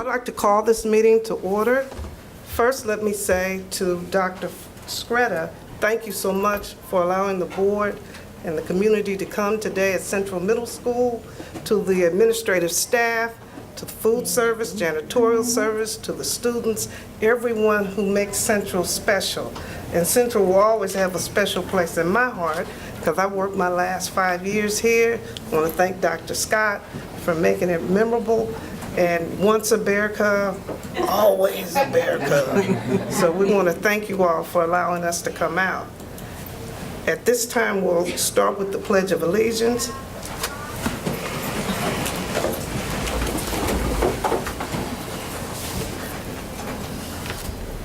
like to call this meeting to order. First, let me say to Dr. Scretta, thank you so much for allowing the board and the community to come today at Central Middle School, to the administrative staff, to the food service, janitorial service, to the students, everyone who makes Central special. And Central will always have a special place in my heart because I worked my last 5 years here. I want to thank Dr. Scott for making it memorable. And once a Bear Cub, always a Bear Cub. So we want to thank you all for allowing us to come out. At this time, we'll start with the Pledge of Allegiance.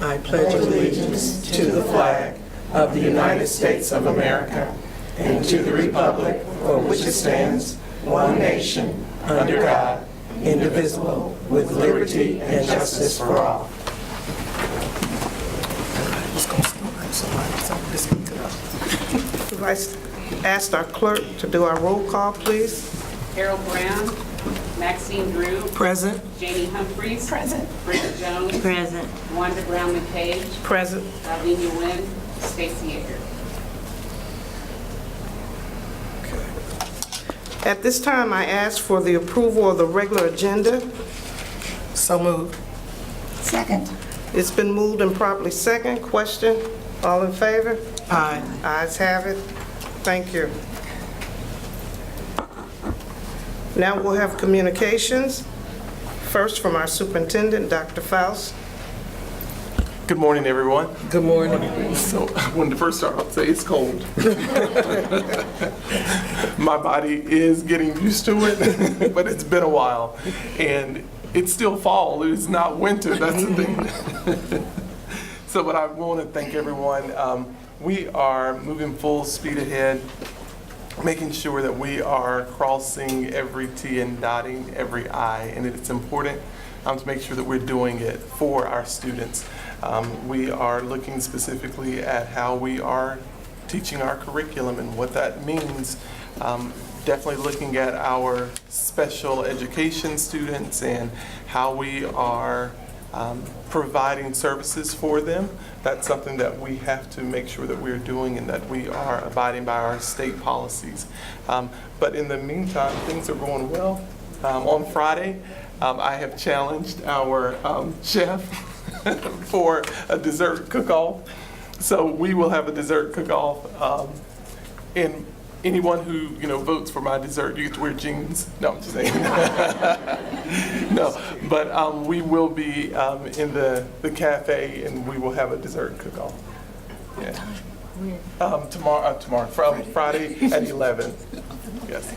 I pledge allegiance to the flag of the United States of America and to the republic for which it stands, one nation, under God, indivisible, with liberty and justice for all. I asked our clerk to do our roll call, please. Harold Brown, Maxine Drew, Present. Janie Humphreys, Present. Bridget Jones, Present. Wanda Brown McCage, Present. Alvina Nguyen, Stacy Yeager. At this time, I ask for the approval of the regular agenda. So moved. Second. It's been moved and properly second. Question? All in favor? Aye. Ayes have it. Thank you. Now we'll have communications. First from our superintendent, Dr. Faust. Good morning, everyone. Good morning. So when the first start, I'll say it's cold. My body is getting used to it, but it's been a while. And it's still fall, it's not winter, that's the thing. So, but I want to thank everyone. We are moving full speed ahead, making sure that we are crossing every T and dotting every I, and it's important to make sure that we're doing it for our students. We are looking specifically at how we are teaching our curriculum and what that means. Definitely looking at our special education students and how we are providing services for them. That's something that we have to make sure that we're doing and that we are abiding by our state policies. But in the meantime, things are going well. On Friday, I have challenged our chef for a dessert cook-off. So we will have a dessert cook-off. And anyone who votes for my dessert, you get to wear jeans. No, I'm just saying. No, but we will be in the cafe and we will have a dessert cook-off. Yeah. Tomorrow, from Friday at 11. Yes.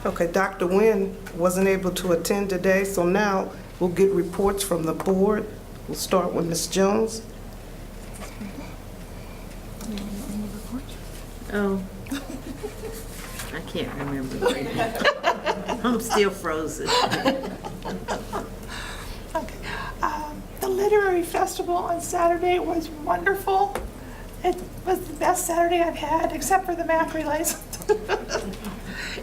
Okay, Dr. Nguyen wasn't able to attend today, so now we'll get reports from the board. We'll start with Ms. Jones. Oh, I can't remember. I'm still frozen. Okay. The Literary Festival on Saturday was wonderful. It was the best Saturday I've had, except for the math relays.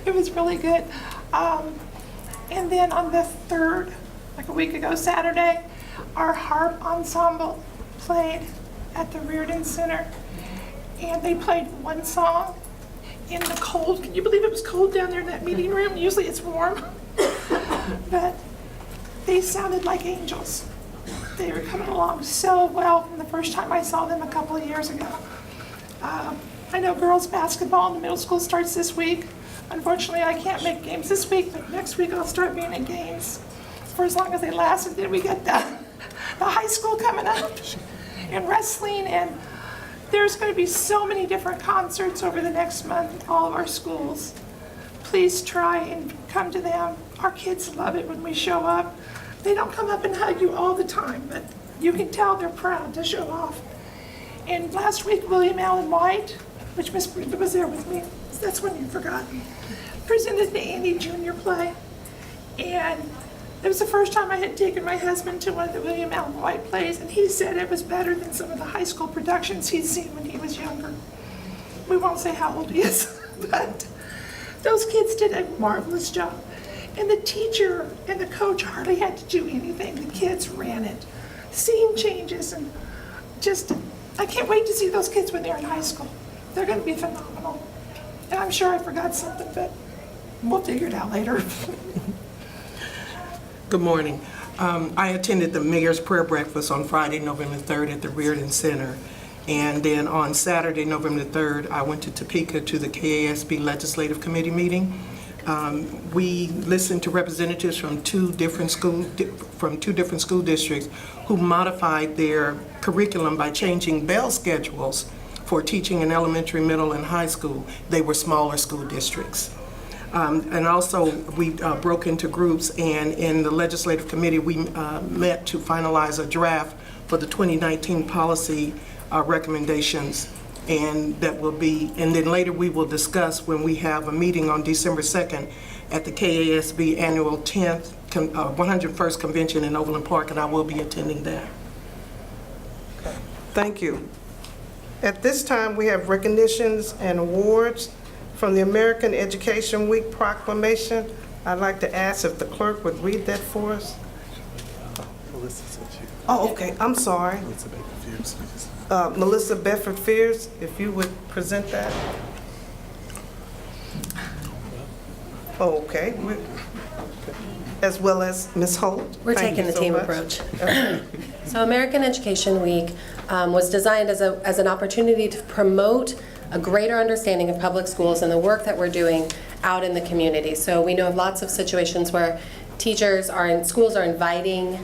It was really good. And then on the 3rd, like a week ago Saturday, our harp ensemble played at the Reardon Center. And they played one song in the cold. Can you believe it was cold down there in that meeting room? Usually it's warm. But they sounded like angels. They were coming along so well from the first time I saw them a couple of years ago. I know girls basketball in the middle school starts this week. Unfortunately, I can't make games this week, but next week I'll start being in games for as long as they last. And then we get the high school coming up and wrestling, and there's going to be so many different concerts over the next month at all of our schools. Please try and come to them. Our kids love it when we show up. They don't come up and hug you all the time, but you can tell they're proud to show off. And last week, William Allen White, which Miss Brenda was there with me, that's when you forgot, presented the Annie Jr. play. And it was the first time I had taken my husband to one of the William Allen White plays, and he said it was better than some of the high school productions he'd seen when he was younger. We won't say how old he is, but those kids did a marvelous job. And the teacher and the coach hardly had to do anything. The kids ran it. Scene changes and just, I can't wait to see those kids when they're in high school. They're going to be phenomenal. And I'm sure I forgot something, but we'll figure it out later. Good morning. I attended the Mayor's Prayer Breakfast on Friday, November 3rd at the Reardon Center. And then on Saturday, November 3rd, I went to Topeka to the KASB Legislative Committee meeting. We listened to representatives from two different school districts who modified their curriculum by changing bell schedules for teaching in elementary, middle, and high school. They were smaller school districts. And also, we broke into groups, and in the legislative committee, we met to finalize a draft for the 2019 policy recommendations, and that will be, and then later we will discuss when we have a meeting on December 2nd at the KASB annual 101st convention in Overland Park, and I will be attending that. Thank you. At this time, we have recognitions and awards from the American Education Week proclamation. I'd like to ask if the clerk would read that for us. Oh, okay, I'm sorry. Melissa Bedford Fears, if you would present that. Oh, okay. As well as Ms. Holt. We're Thank taking you the so team much. approach. So American Education Week was designed as an opportunity to promote a greater understanding of public schools and the work that we're doing out in the community. So we know of lots of situations where schools are inviting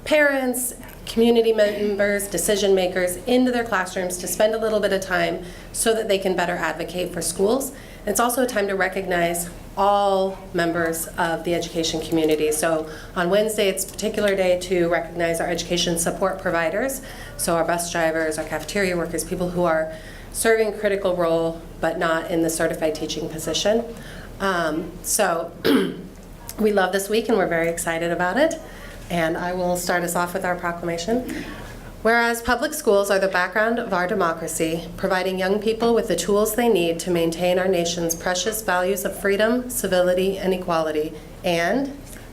parents, community members, decision makers into their classrooms to spend a little bit of time so that they can better advocate for schools. And it's also a time to recognize all members of the education community. So on Wednesday, it's a particular day to recognize our education support providers. So our bus drivers, our cafeteria workers, people who are serving a critical role but not in the certified teaching position. So we love this week and we're very excited about it. And I will start us off with our proclamation. Whereas public schools are the background of our democracy, providing young people with the tools they need to maintain our nation's precious values of freedom, civility, and equality. And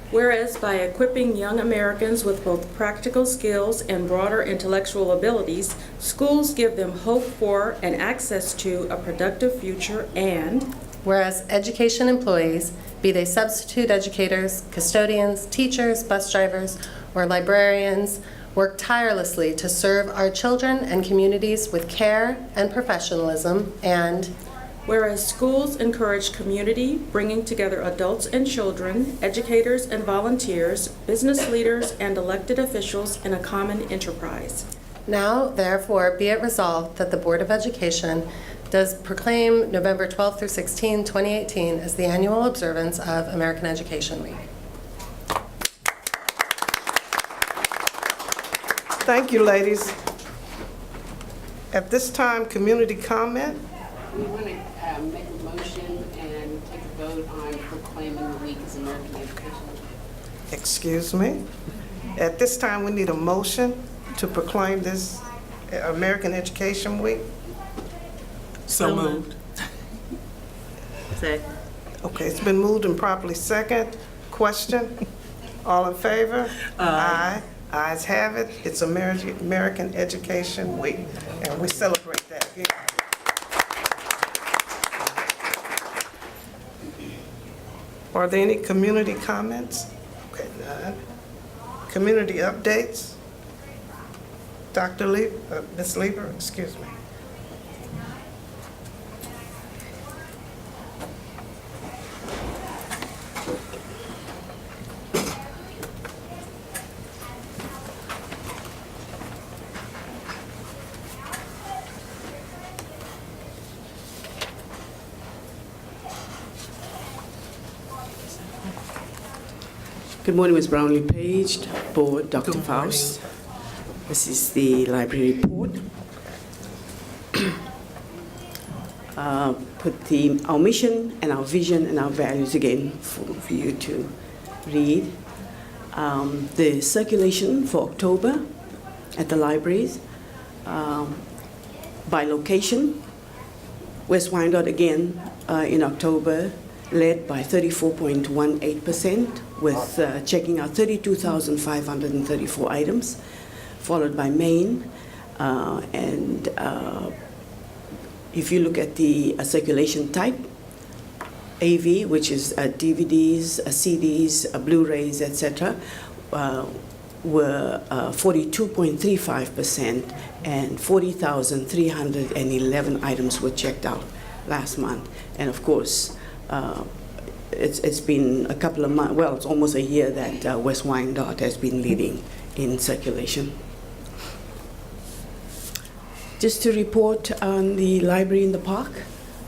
whereas by equipping young Americans with both practical skills and broader intellectual abilities, schools give them hope for and access to a productive future. And whereas education employees, be they substitute educators, custodians, teachers, bus drivers, or librarians, work tirelessly to serve our children and communities with care and professionalism. And whereas schools encourage community, bringing together adults and children, educators and volunteers, business leaders and elected officials in a common enterprise. Now, therefore, be it resolved that the Board of Education does proclaim November 12th through 16, 2018 as the annual observance of American Education Week. Thank you, ladies. At this time, community comment. We want to make a motion and take a vote on proclaiming the week as American Education Week. Excuse me. At this time, we need a motion to proclaim this American Education Week. So moved. Second. Okay, it's been moved and properly second. Question? All in favor? Aye. Ayes have it. It's American Education Week, and we celebrate that here. Are there any community comments? Okay, none. Community updates? Dr. Lieber, Ms. Lieber, excuse me. Good morning, Ms. Brownlee-Page, Board, Dr. Faust. This is the library report. Put our mission and our vision and our values again for you to read. The circulation for October at the libraries by location. West Wyandotte again in October led by 34.18%, with checking out 32,534 items, followed by Maine. And if you look at the circulation type, AV, which is DVDs, CDs, Blu-rays, etc., were 42.35%, and 40,311 items were checked out last month. And of course, it's been a couple of months, well, it's almost a year that West Wyandotte has been leading in circulation. Just to report on the library in the park,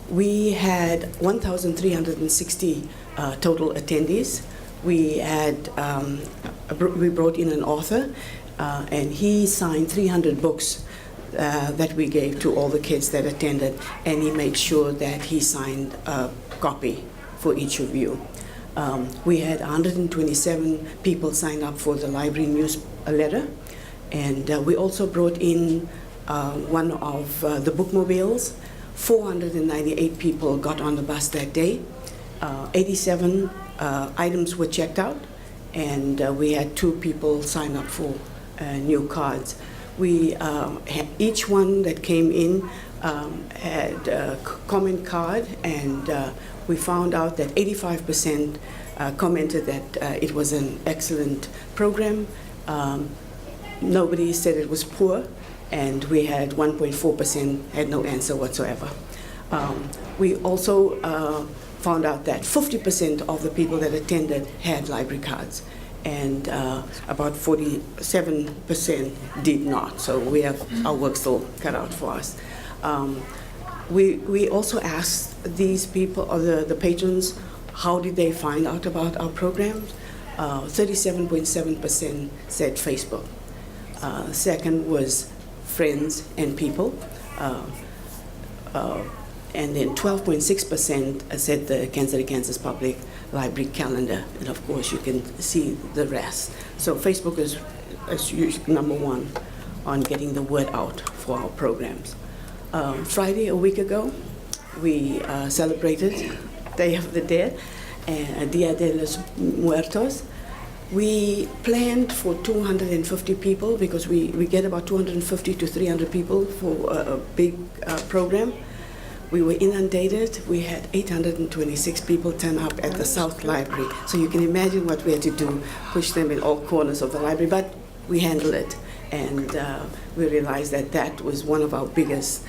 we had 1,360 total attendees. We had we brought in an author, and he signed 300 books that we gave to all the kids that attended, and he made sure that he signed a copy for each of you. We had 127 people sign up for the library newsletter, and we also brought in one of the bookmobiles. 498 people got on the bus that day. 87 items were checked out, and we had 2 people sign up for new cards. We each one that came in had a comment card, and we found out that 85% commented that it was an excellent program. Nobody said it was poor, and we had 1.4% had no answer whatsoever. We also found out that 50% of the people that attended had library cards, and about 47% did not. So we have our work still cut out for us. We also asked these people, or the patrons, how did they find out about our programs? 37.7% said Facebook. Second was friends and people. And then 12.6% said the Kansas City, Kansas Public Library calendar. And of course, you can see the rest. So Facebook is usually number one on getting the word out for our programs. Friday, a week ago, we celebrated Day of the Dead, Dia de los Muertos. We planned for 250 people because we get about 250 to 300 people for a big program. We were inundated. We had 826 people turn up at the South Library. So you can imagine what we had to do, push them in all corners of the library, but we handled it. And we realized that that was one of our biggest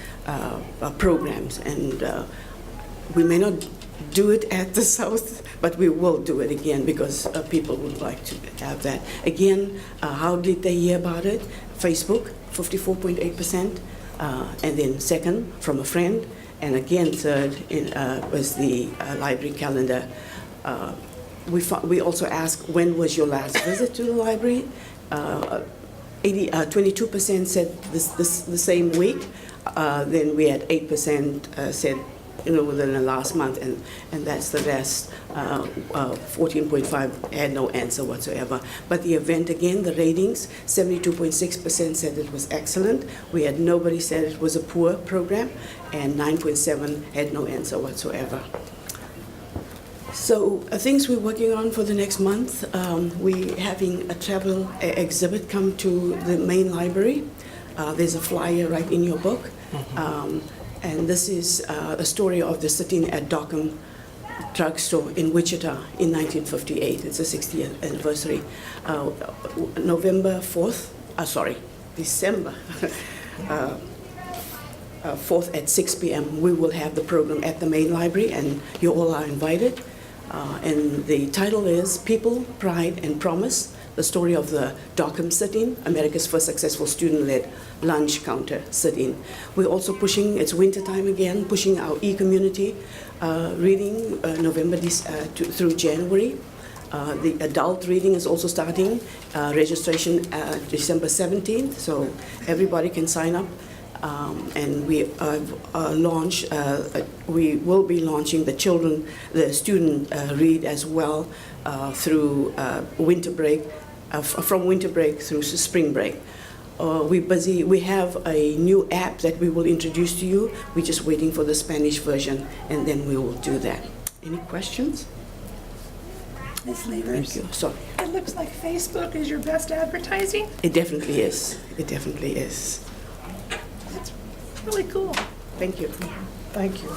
programs. And we may not do it at the South, but we will do it again because people would like to have that. Again, how did they hear about it? Facebook, 54.8%. And then second, from a friend. And again, third was the library calendar. We also asked, when was your last visit to the library? 22% said the same week. Then we had 8% said, within the last month, and that's the rest. 14.5 had no answer whatsoever. But the event, again, the ratings, 72.6% said it was excellent. We had nobody said it was a poor program, and 9.7 had no answer whatsoever. So things we're working on for the next month, we're having a travel exhibit come to the main library. There's a flyer right in your book. And this is a story of the sitting at Dockham drugstore in Wichita in 1958. It's the 60th anniversary. December 4th at 6 p.m. we will have the program at the main library, and you all are invited. And the title is People, Pride, and Promise, the story of the Dockham sit-in, America's first successful student-led lunch counter sit-in. We're also pushing, it's wintertime again, pushing our e-community reading November through January. The adult reading is also starting, registration December 17th, so everybody can sign up. And we we will be launching the student read as well through winter break, from winter break through spring break. We're busy. We have a new app that we will introduce to you. We're just waiting for the Spanish version, and then we will do that. Any questions? Ms. Thank Levers, you. Sorry. it looks like Facebook is your best advertising. It definitely is. It definitely is. That's really cool. Thank you. Thank you.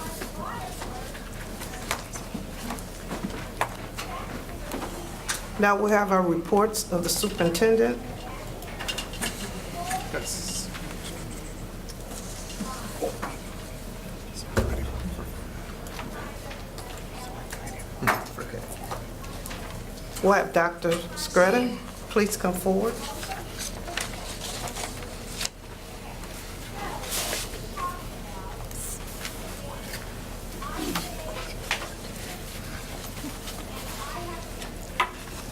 Now we'll have our reports of the superintendent. Yes. We'll have Dr. Scretta, please come forward.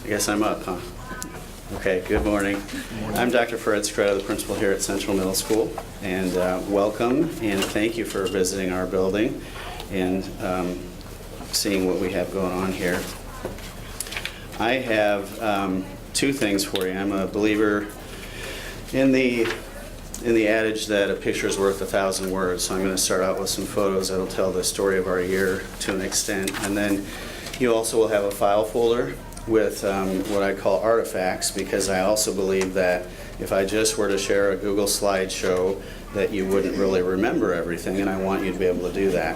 I guess I'm up, huh? Okay, good morning. I'm Dr. Fred Scretta, the principal here at Central Middle School, and welcome and thank you for visiting our building and seeing what we have going on here. I have two things for you. I'm a believer in the adage that a picture is worth 1,000 words, so I'm going to start out with some photos that'll tell the story of our year to an extent, and then you also will have a file folder with what I call artifacts, because I also believe that if I just were to share a Google slideshow that you wouldn't really remember everything, and I want you to be able to do that.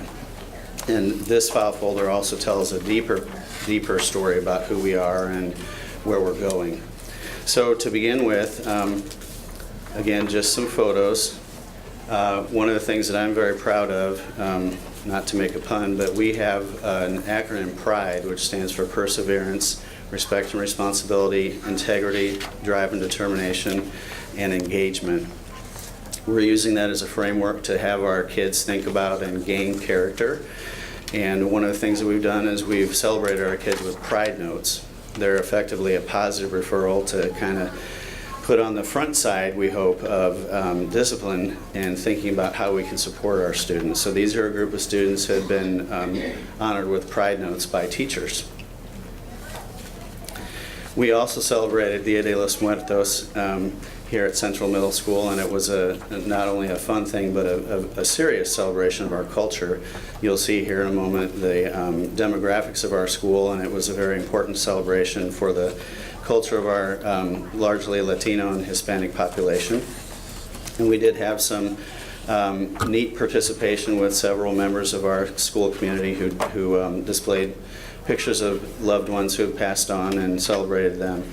And this file folder also tells a deeper story about who we are and where we're going. So to begin with, again, just some photos. One of the things that I'm very proud of, not to make a pun, but we have an acronym PRIDE, which stands for Perseverance, Respect and Responsibility, Integrity, Drive and Determination, and Engagement. We're using that as a framework to have our kids think about and gain character. And one of the things that we've done is we've celebrated our kids with pride notes. They're effectively a positive referral to kind of put on the front side, we hope, of discipline and thinking about how we can support our students. So these are a group of students who have been honored with pride notes by teachers. We also celebrated Dia de los Muertos here at Central Middle School, and it was not only a fun thing, but a serious celebration of our culture. You'll see here in a moment the demographics of our school, and it was a very important celebration for the culture of our largely Latino and Hispanic population. And we did have some neat participation with several members of our school community who displayed pictures of loved ones who have passed on and celebrated them.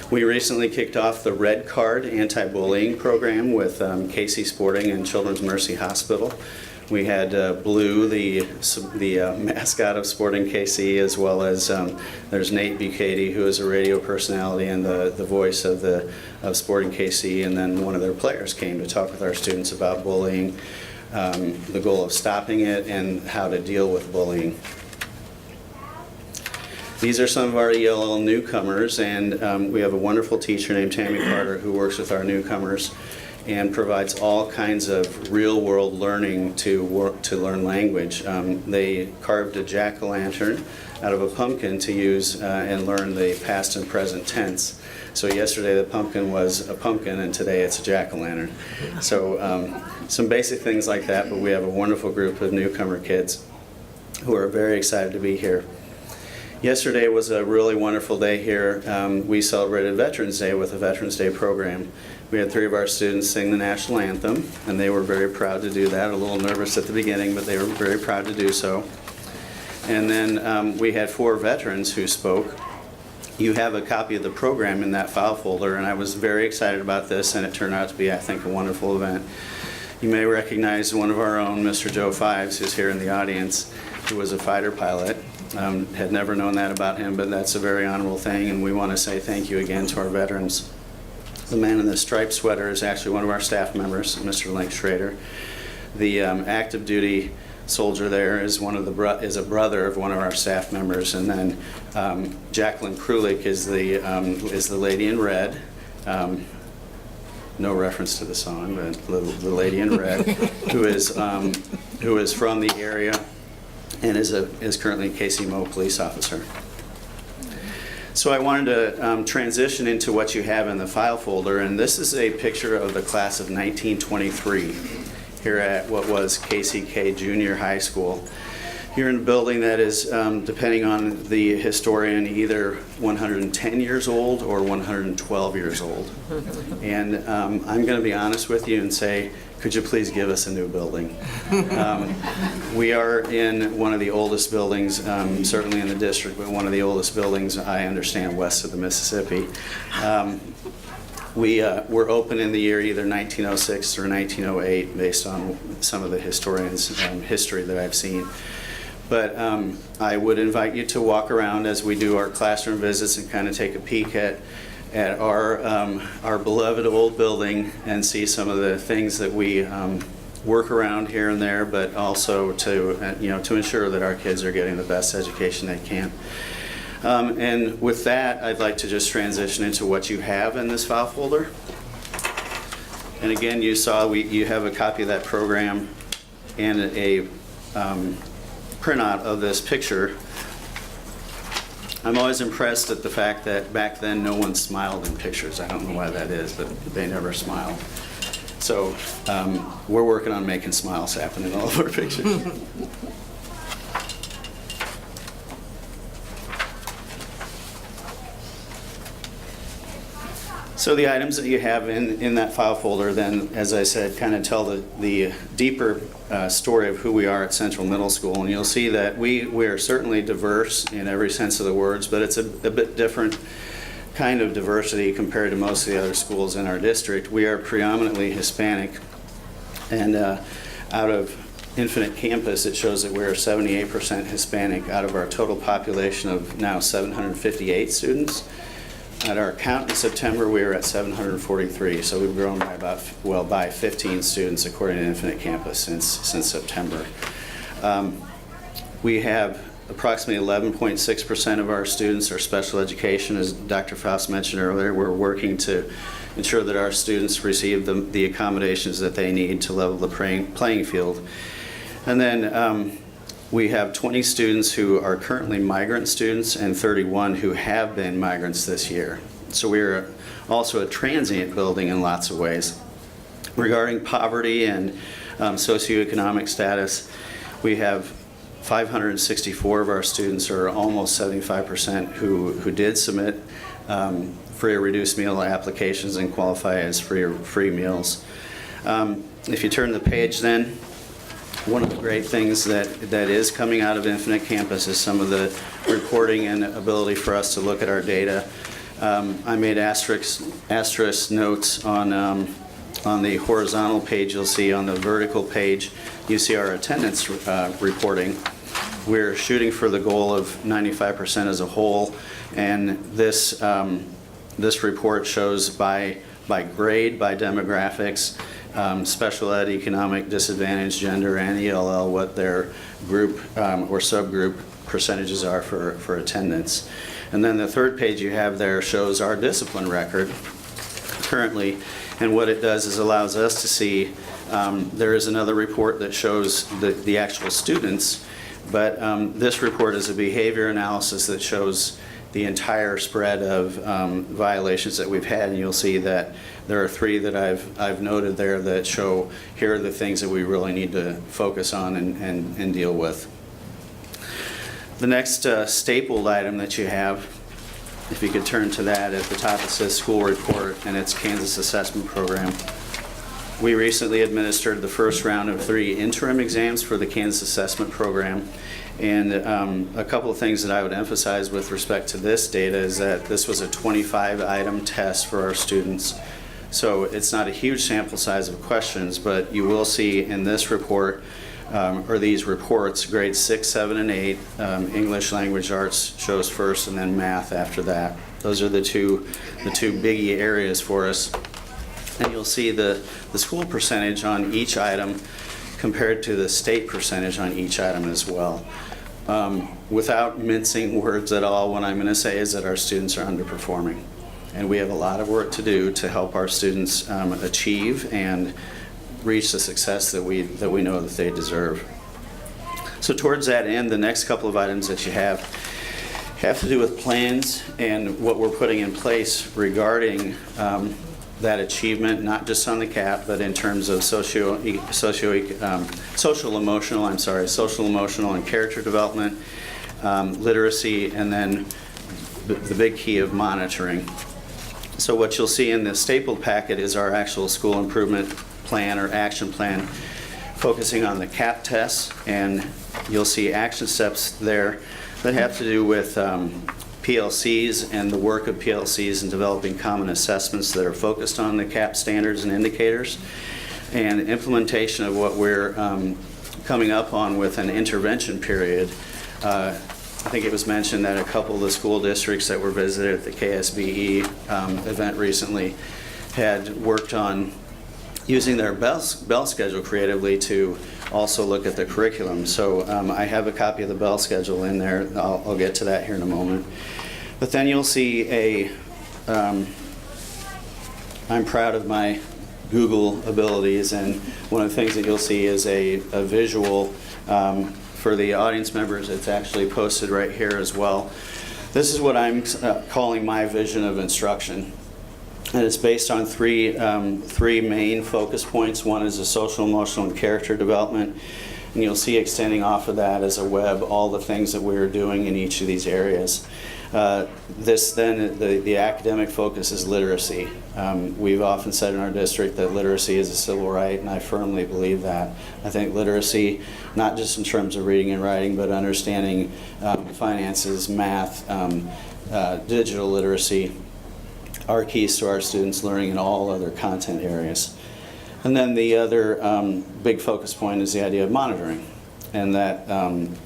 We recently kicked off the Red Card anti-bullying program with KC Sporting and Children's Mercy Hospital. We had Blue, the mascot of Sporting KC, as well as there's Nate Bucati, who is a radio personality and the voice of Sporting KC, and then one of their players came to talk with our students about bullying, the goal of stopping it, and how to deal with bullying. These are some of our ELL newcomers, and we have a wonderful teacher named Tammy Carter who works with our newcomers and provides all kinds of real-world learning to learn language. They carved a jack-o'-lantern out of a pumpkin to use and learn the past and present tense. So yesterday the pumpkin was a pumpkin, and today it's a jack-o'-lantern. So some basic things like that, but we have a wonderful group of newcomer kids who are very excited to be here. Yesterday was a really wonderful day here. We celebrated Veterans Day with a Veterans Day program. We had 3 of our students sing the national anthem, and they were very proud to do that. A little nervous at the beginning, but they were very proud to do so. And then we had 4 veterans who spoke. You have a copy of the program in that file folder, and I was very excited about this, and it turned out to be, I think, a wonderful event. You may recognize one of our own, Mr. Joe Fives, who's here in the audience, who was a fighter pilot. Had never known that about him, but that's a very honorable thing, and we want to say thank you again to our veterans. The man in the striped sweater is actually one of our staff members, Mr. Link Schrader. The active duty soldier there is a brother of one of our staff members, and then Jacqueline Krulik is the lady in red. No reference to the song, but the lady in red, who is from the area and is currently a KC police officer. So I wanted to transition into what you have in the file folder, and this is a picture of the class of 1923 here at what was KCK Junior High School. You're in a building that is, depending on the historian, either 110 years old or 112 years old. And I'm going to be honest with you and say, could you please give us a new building? We are in one of the oldest buildings, certainly in the district, but one of the oldest buildings, I understand, west of the Mississippi. We were open in the year either 1906 or 1908, based on some of the historians' history that I've seen. But I would invite you to walk around as we do our classroom visits and kind of take a peek at our beloved old building and see some of the things that we work around here and there, but also to to ensure that our kids are getting the best education they can. And with that, I'd like to just transition into what you have in this file folder. And again, you saw you have a copy of that program and a printout of this picture. I'm always impressed at the fact that back then no one smiled in pictures. I don't know why that is, but they never smiled. So we're working on making smiles happen in all of our pictures. So the items that you have in that file folder then, as I said, kind of tell the deeper story of who we are at Central Middle School. And you'll see that we are certainly diverse in every sense of the words, but it's a bit different kind of diversity compared to most of the other schools in our district. We are predominantly Hispanic, and out of Infinite Campus, it shows that we're 78% Hispanic out of our total population of now 758 students. At our count in September, we were at 743, so we've grown by by 15 students according to Infinite Campus since September. We have approximately 11.6% of our students are special education, as Dr. Faust mentioned earlier. We're working to ensure that our students receive the accommodations that they need to level the playing field. And then we have 20 students who are currently migrant students and 31 who have been migrants this year. So we're also a transient building in lots of ways. Regarding poverty and socioeconomic status, we have 564 of our students, or almost 75%, who did submit free or reduced meal applications and qualify as free meals. If you turn the page then, one of the great things that is coming out of Infinite Campus is some of the reporting and ability for us to look at our data. I made asterisk notes on the horizontal page. You'll see on the vertical page, you see our attendance reporting. We're shooting for the goal of 95% as a whole, and this report shows by grade, by demographics, special ed, economic disadvantage, gender, and ELL, what their group or subgroup percentages are for attendance. And then the third page you have there shows our discipline record currently, and what it does is allows us to see, there is another report that shows the actual students, but this report is a behavior analysis that shows the entire spread of violations that we've had, and you'll see that there are 3 that I've noted there that show here are the things that we really need to focus on and deal with. The next stapled item that you have, if you could turn to that, at the top it says school report, and it's Kansas Assessment Program. We recently administered the first round of 3 interim exams for the Kansas Assessment Program. And a couple of things that I would emphasize with respect to this data is that this was a 25-item test for our students. So it's not a huge sample size of questions, but you will see in this report, or these reports, grades 6, 7, and 8, English Language Arts shows first, and then math after that. Those are the two biggie areas for us. And you'll see the school percentage on each item compared to the state percentage on each item as well. Without mincing words at all, what I'm going to say is that our students are underperforming. And we have a lot of work to do to help our students achieve and reach the success that we know that they deserve. So towards that end, the next couple of items that you have to do with plans and what we're putting in place regarding that achievement, not just on the CAP, but in terms of social, emotional, and character development, literacy, and then the big key of monitoring. So what you'll see in the stapled packet is our actual school improvement plan or action plan, focusing on the CAP tests, and you'll see action steps there that have to do with PLCs and the work of PLCs in developing common assessments that are focused on the CAP standards and indicators, and implementation of what we're coming up on with an intervention period. I think it was mentioned that a couple of the school districts that were visited at the KSBE event recently had worked on using their bell schedule creatively to also look at the curriculum. So I have a copy of the bell schedule in there. I'll get to that here in a moment. But then you'll see I'm proud of my Google abilities, and one of the things that you'll see is a visual for the audience members. It's actually posted right here as well. This is what I'm calling my vision of instruction. And it's based on three main focus points. One is the social, emotional, and character development. And you'll see extending off of that as a web all the things that we're doing in each of these areas. The academic focus is literacy. We've often said in our district that literacy is a civil right, and I firmly believe that. I think literacy, not just in terms of reading and writing, but understanding finances, math, digital literacy, are keys to our students learning in all other content areas. And then the other big focus point is the idea of monitoring, and that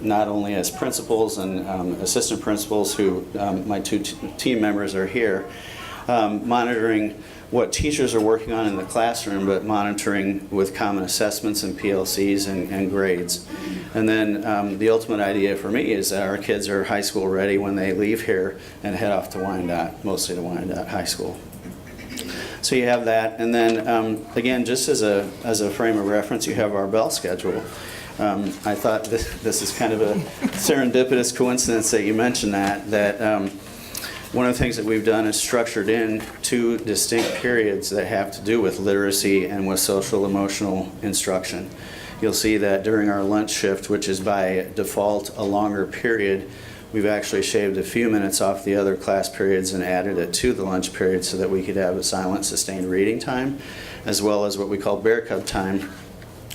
not only as principals and assistant principals, who my two team members are here, monitoring what teachers are working on in the classroom, but monitoring with common assessments and PLCs and grades. And then the ultimate idea for me is that our kids are high school ready when they leave here and head off to Wyandotte, mostly to Wyandotte High School. So you have that, and then again, just as a frame of reference, you have our bell schedule. I thought this is kind of a serendipitous coincidence that you mentioned that one of the things that we've done is structured in two distinct periods that have to do with literacy and with social emotional instruction. You'll see that during our lunch shift, which is by default a longer period, we've actually shaved a few minutes off the other class periods and added it to the lunch period so that we could have a silent, sustained reading time, as well as what we call bear cub time,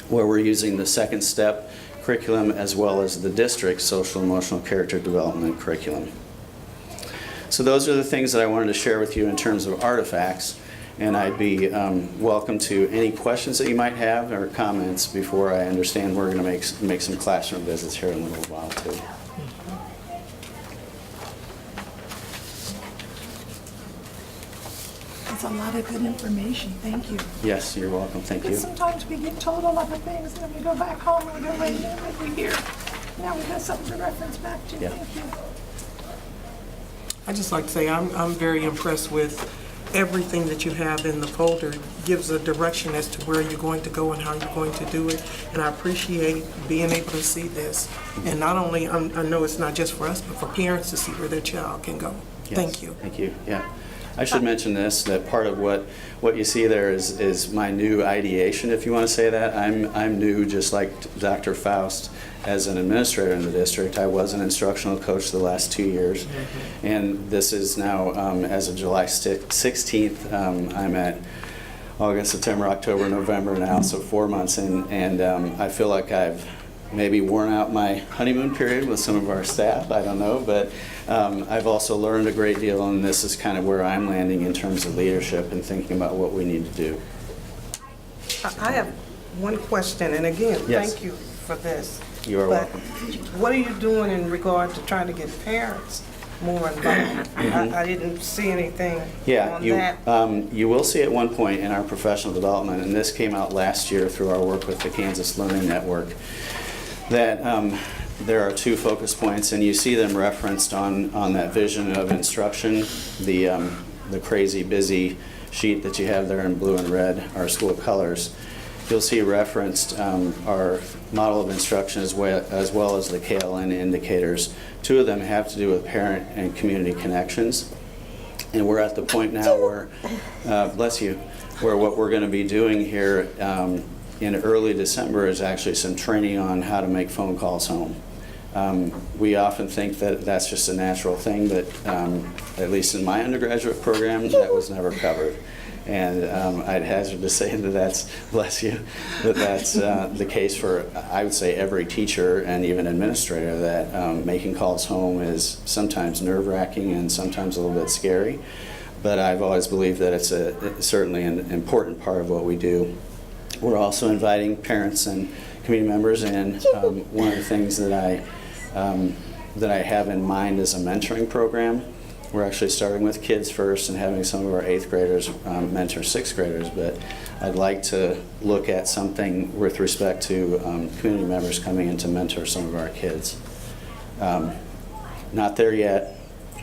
where we're using the second step curriculum as well as the district social emotional character development curriculum. So those are the things that I wanted to share with you in terms of artifacts, and I'd be welcome to any questions that you might have or comments before I understand we're going to make some classroom visits here in a little while too. That's a lot of good information. Thank you. Yes, you're welcome. Thank you. Because sometimes we get told a lot of things, and then we go back home and we go, wait a minute, what we hear? Now we've got something to reference back to. Yeah. Thank you. I'd just like to say I'm very impressed with everything that you have in the folder. It gives a direction as to where you're going to go and how you're going to do it. And I appreciate being able to see this. And not only, I know it's not just for us, but for parents to see where their child can go. Yes. Thank you. Thank you. Yeah. I should mention this, that part of what you see there is my new ideation, if you want to say that. I'm new, just like Dr. Faust, as an administrator in the district. I was an instructional coach the last 2 years. Mm-hmm. And this is now, as of July 16th, I'm at August, September, October, November now, so 4 months in. And I feel like I've maybe worn out my honeymoon period with some of our staff, I don't know, but I've also learned a great deal, and this is kind of where I'm landing in terms of leadership and thinking about what we need to do. I have one question, and again, Yes. thank you for this. You are But welcome. what are you doing in regard to trying to get parents more involved? I didn't see anything on that. You will see at one point in our professional development, and this came out last year through our work with the Kansas Learning Network, that there are two focus points, and you see them referenced on that vision of instruction, the crazy busy sheet that you have there in blue and red, our school colors. You'll see referenced our model of instruction as well as the KLN indicators. Two of them have to do with parent and community connections. And we're at the point now where, bless you, where what we're going to be doing here in early December is actually some training on how to make phone calls home. We often think that that's just a natural thing, but at least in my undergraduate program, that was never covered. And I'd hazard to say that that's, bless you, that that's the case for, I would say, every teacher and even administrator, that making calls home is sometimes nerve-wracking and sometimes a little bit scary. But I've always believed that it's certainly an important part of what we do. We're also inviting parents and community members, and one of the things that I have in mind is a mentoring program. We're actually starting with kids first and having some of our 8th graders mentor 6th graders, but I'd like to look at something with respect to community members coming in to mentor some of our kids. Not there yet,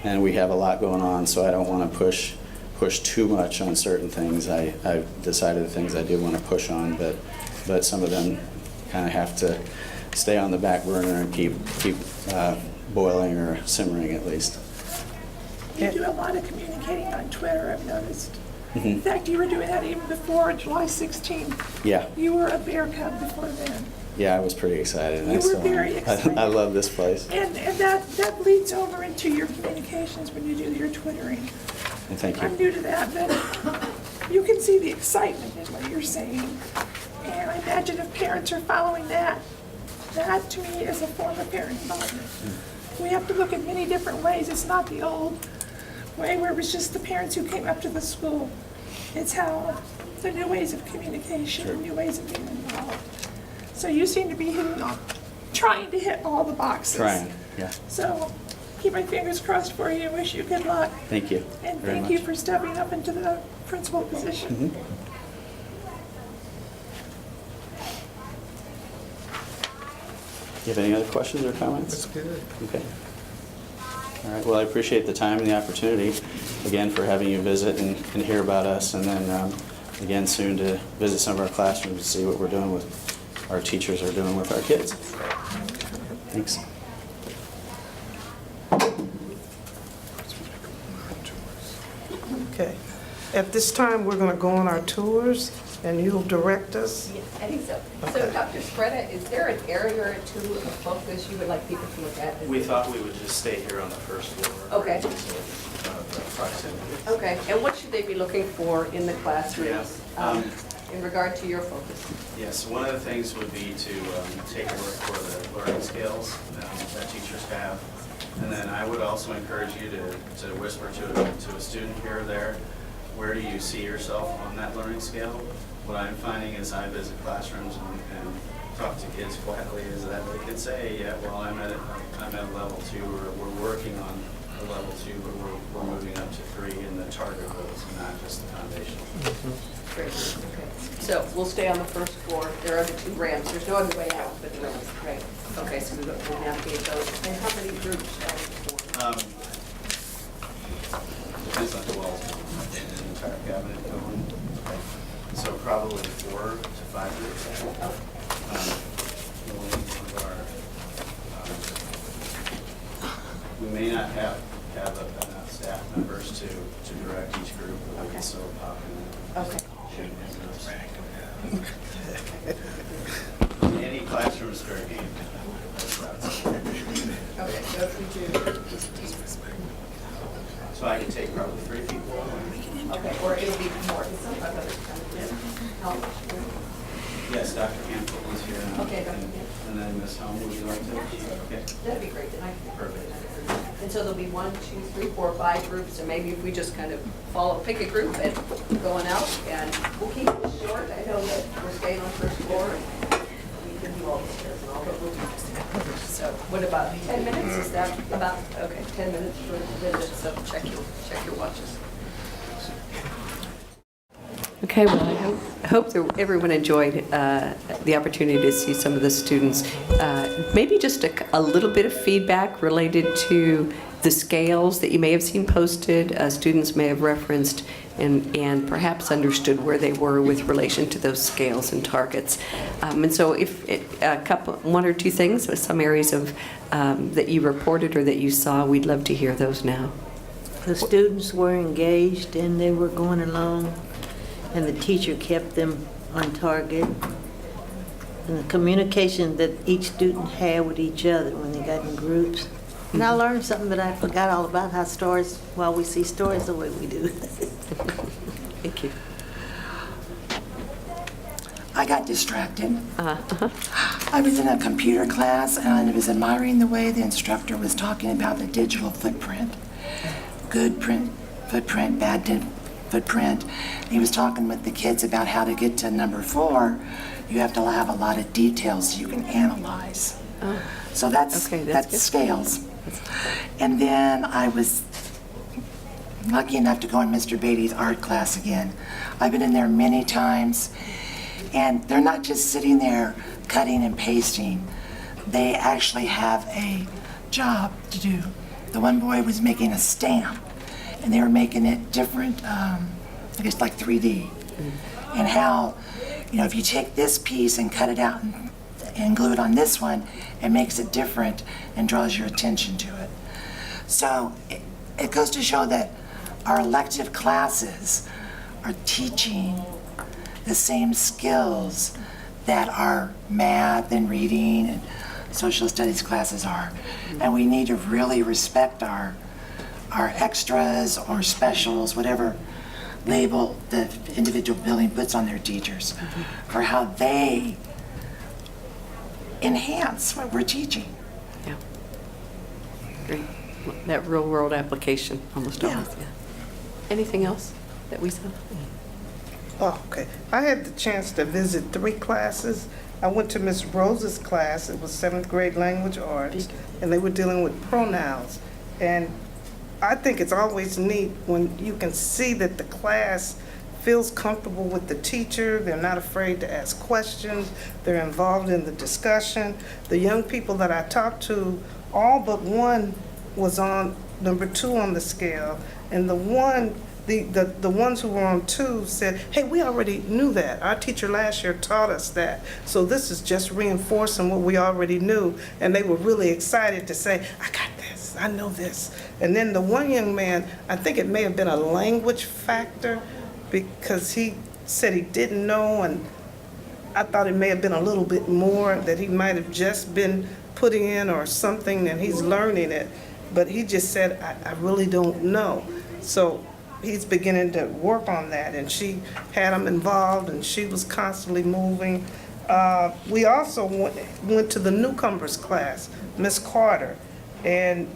and we have a lot going on, so I don't want to push too much on certain things. I've decided the things I do want to push on, but some of them kind of have to stay on the back burner and keep boiling or simmering at least. You do a lot of communicating on Twitter, I've noticed. Mm-hmm. In fact, you were doing that even before July 16th. Yeah. You were a Bear Cub before then. Yeah, I was pretty excited. You were very excited. I love this place. And that bleeds over into your communications when you do your Twittering. And thank I'm you. new to that, but you can see the excitement in what you're saying. And I imagine if parents are following that to me is a form of parent involvement. We have to look at many different ways. It's not the old way where it was just the parents who came up to the school. It's how the new ways of communication, and new ways of being involved. So you seem to be trying to hit all the boxes. Trying, yeah. So keep my fingers crossed for you. Wish you good luck. Thank you. And very thank much. you for stepping up into the principal position. Mm-hmm. Do you have any other questions or comments? That's good. Okay. All right, well, I appreciate the time and the opportunity, again, for having you visit and hear about us, and then, again, soon to visit some of our classrooms and see what we're doing with, our teachers are doing with our kids. Thanks. Okay. At this time, we're going to go on our tours, and you'll direct us. Yes, I think so. Okay. So Dr. Spreda, is there an area or two of focus you would like people to look at? We thought we would just stay here on the first floor. Okay. So, the proximity. Okay, and what should they be looking for in the classrooms Yeah. in regard to your focus? Yes, one of the things would be to take a look for the learning skills that teachers have. And then I would also encourage you to whisper to a student here or there, where do you see yourself on that learning scale? What I'm finding as I visit classrooms and talk to kids quietly is that they can say, yeah, well, I'm at a level 2, or we're working on a level 2, but we're moving up to 3, and the target goals, not just the foundation. Great, okay. So we'll stay on the first floor. There are the 2 ramps. There's no other way out but the ramps, right? Okay, so we'll navigate those. And how many groups are you for? Depends on the walls, the entire cabinet going. So probably 4 to 5 groups. We may not have enough staff members to direct each group, but we can still pop in. Okay. Any classroom is fair game. Okay, so if we do, So I can take probably 3 people. okay, or it'll be more, because sometimes others kind of, how much? Yes, Dr. Campbell is here. Okay, Dr. Campbell. And then Ms. Helm, would you like to? Okay. That'd be great, then I can. Perfect. And so there'll be 1, 2, 3, 4, 5 groups, and maybe if we just kind of pick a group and going out, and we'll keep it short. I know that we're staying on first floor, and we can do all the stairs and all, but we'll do this. So what about 10 minutes? Is that about, okay, 10 minutes for the visit, so check your watches. Okay, well, I hope that everyone enjoyed the opportunity to see some of the students. Maybe just a little bit of feedback related to the scales that you may have seen posted, students may have referenced, and perhaps understood where they were with relation to those scales and targets. And so if 1 or 2 things, some areas of that you reported or that you saw, we'd love to hear those now. The students were engaged and they were going along, and the teacher kept them on target. And the communication that each student had with each other when they got in groups. And I learned something that I forgot all about, how stories, while we see stories the way we do. Thank you. I got distracted. I was in a computer class and I was admiring the way the instructor was talking about the digital footprint. Good footprint, bad footprint. He was talking with the kids about how to get to number 4. You have to have a lot of details so you can analyze. So that's good. scales. And then I was lucky enough to go in Mr. Beatty's art class again. I've been in there many times, and they're not just sitting there cutting and pasting. They actually have a job to do. The one boy was making a stamp, and they were making it different, I guess like 3D. And how, if you take this piece and cut it out and glue it on this one, it makes it different and draws your attention to it. So it goes to show that our elective classes are teaching the same skills that our math and reading and social studies classes are. And we need to really respect our extras or specials, whatever label the individual building puts on their teachers, for how they enhance what we're teaching. Yeah. Great. That real world application almost always. Yeah. Anything else that we saw? Oh, okay. I had the chance to visit 3 classes. I went to Miss Rose's class. It was 7th grade language arts, and they were dealing with pronouns. And I think it's always neat when you can see that the class feels comfortable with the teacher. They're not afraid to ask questions. They're involved in the discussion. The young people that I talked to, all but one was on number 2 on the scale, and the ones who were on 2 said, hey, we already knew that. Our teacher last year taught us that. So this is just reinforcing what we already knew. And they were really excited to say, I got this, I know this. And then the one young man, I think it may have been a language factor because he said he didn't know, and I thought it may have been a little bit more that he might have just been putting in or something and he's learning it. But he just said, I really don't know. So he's beginning to work on that, and she had him involved, and she was constantly moving. We also went to the newcomers class, Miss Carter, and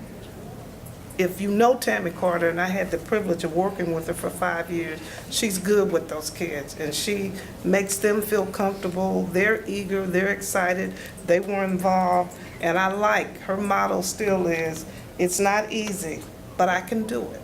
if you know Tammy Carter, and I had the privilege of working with her for 5 years, she's good with those kids, and she makes them feel comfortable. They're eager, they're excited, they were involved, and I like her motto still is, it's not easy, but I can do it.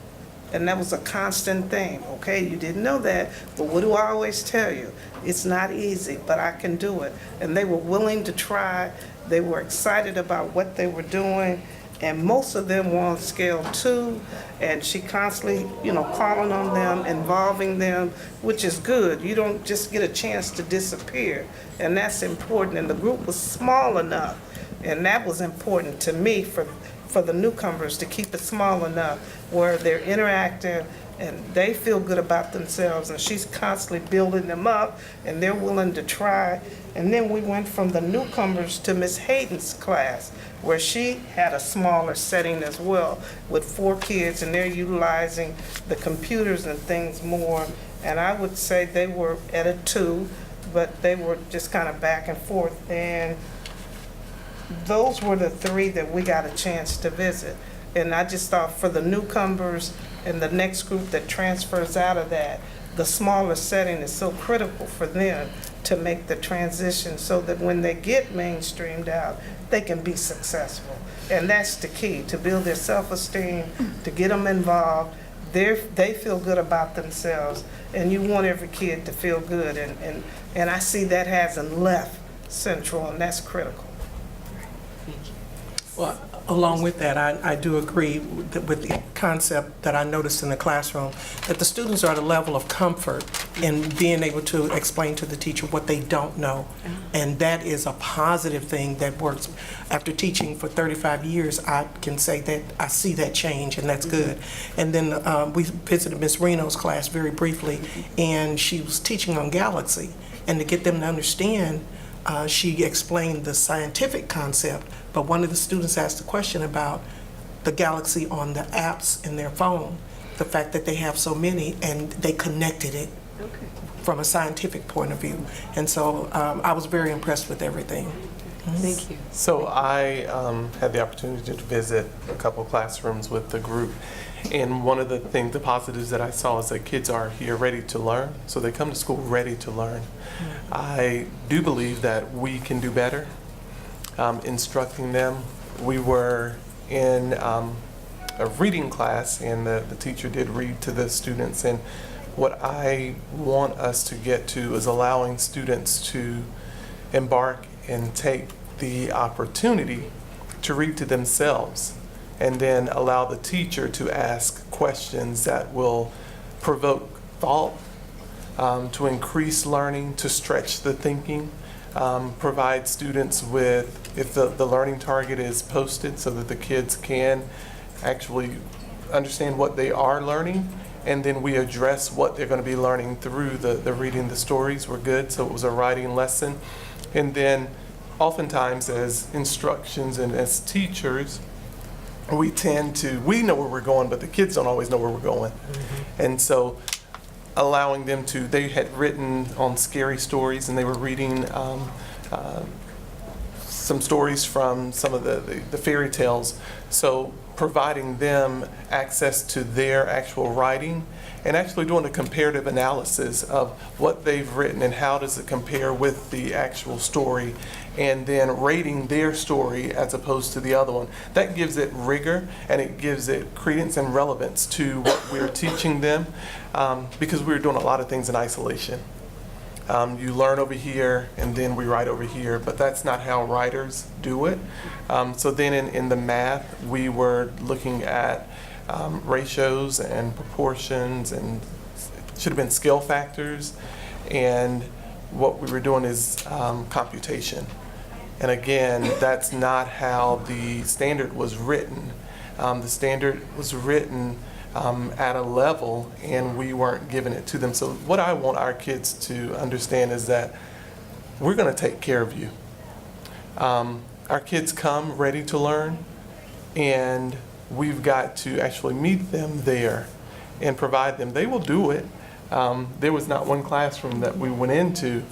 And that was a constant thing. Okay, you didn't know that, but what do I always tell you? It's not easy, but I can do it. And they were willing to try. They were excited about what they were doing. And most of them were on scale 2. And she constantly, calling on them, involving them, which is good. You don't just get a chance to disappear. And that's important. And the group was small enough. And that was important to me for the newcomers, to keep it small enough where they're interactive and they feel good about themselves, and she's constantly building them up and they're willing to try. And then we went from the newcomers to Miss Hayden's class, where she had a smaller setting as well with 4 kids, and they're utilizing the computers and things more. And I would say they were at a 2, but they were just kind of back and forth. And those were the 3 that we got a chance to visit. And I just thought for the newcomers and the next group that transfers out of that, the smaller setting is so critical for them to make the transition so that when they get mainstreamed out, they can be successful. And that's the key, to build their self-esteem, to get them involved. They feel good about themselves, and you want every kid to feel good. And I see that hasn't left Central, and that's critical. Well, Along with that, I do agree with the concept that I noticed in the classroom, that the students are at a level of comfort in being able to explain to the teacher what they don't know. And that is a positive thing that works. After teaching for 35 years, I can say that I see that change, and that's good. And then we visited Ms. Reno's class very briefly, and she was teaching on galaxy. And to get them to understand, she explained the scientific concept, but one of the students asked a question about the galaxy on the apps in their phone, the fact that they have so many, and they connected it from a scientific point of view. And so I was very impressed with everything. Thank you. So I had the opportunity to visit a couple of classrooms with the group. And one of the positives that I saw is that kids are here ready to learn. So they come to school ready to learn. I do believe that we can do better instructing them. We were in a reading class, and the teacher did read to the students. And what I want us to get to is allowing students to embark and take the opportunity to read to themselves, and then allow the teacher to ask questions that will provoke thought, to increase learning, to stretch the thinking, provide students with, if the learning target is posted so that the kids can actually understand what they are learning, and then we address what they're going to be learning through the reading. The stories were good, so it was a writing lesson. And then oftentimes as instructions and as teachers, we know where we're going, but the kids don't always know where we're going. And so allowing them to, they had written on scary stories, and they were reading some stories from some of the fairy tales. So providing them access to their actual writing and actually doing a comparative analysis of what they've written and how does it compare with the actual story, and then rating their story as opposed to the other one. That gives it rigor, and it gives it credence and relevance to what we're teaching them, because we're doing a lot of things in isolation. You learn over here, and then we write over here, but that's not how writers do it. So then in the math, we were looking at ratios and proportions, and should have been skill factors. And what we were doing is computation. And again, that's not how the standard was written. The standard was written at a level, and we weren't giving it to them. So what I want our kids to understand is that we're going to take care of you. Our kids come ready to learn, and we've got to actually meet them there and provide them. They will do it. There was not one classroom that we went into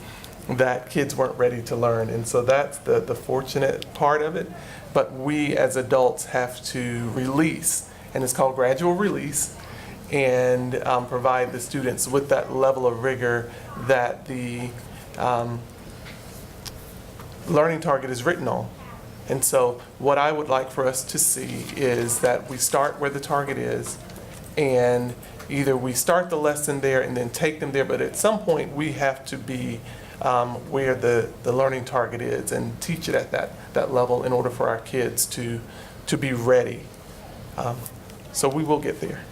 that kids weren't ready to learn. And so that's the fortunate part of it. But we as adults have to release, and it's called gradual release, and provide the students with that level of rigor that the learning target is written on. And so what I would like for us to see is that we start where the target is, and either we start the lesson there and then take them there, but at some point we have to be where the learning target is and teach it at that level in order for our kids to be ready. So we will get there.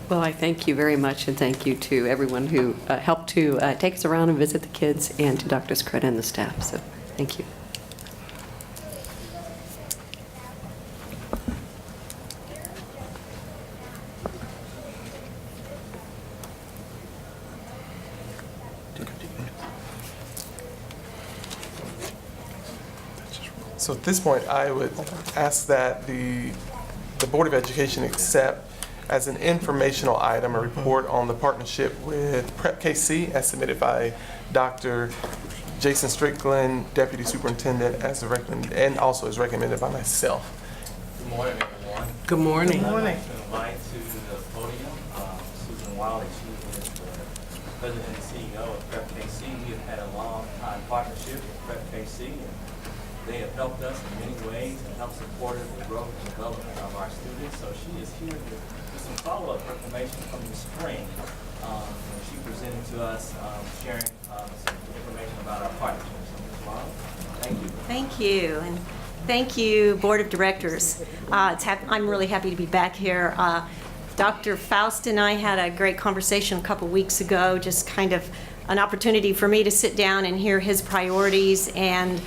Well, I thank you very much, and thank you to everyone who helped to take us around and visit the kids, and to Dr. Scretta and the staff. So thank you. So at this point, I would ask that the Board of Education accept as an informational item a report on the partnership with Prep KC as submitted by Dr. Jason Strickland, Deputy Superintendent, as recommended, and also as recommended by myself. Good morning, everyone. Good morning. Good morning. I'd like to invite to the podium Susan Wiley. She is the President and CEO of Prep KC. We have had a long time partnership with Prep KC, and they have helped us in many ways and helped support the growth and development of our students. So she is here with some follow-up information from the spring. She presented to us, sharing some information about our partnership. So Ms. Wiley, thank you. Thank you. And Thank you, Board of Directors. I'm really happy to be back here. Dr. Faust and I had a great conversation a couple weeks ago, just kind of an opportunity for me to sit down and hear his priorities and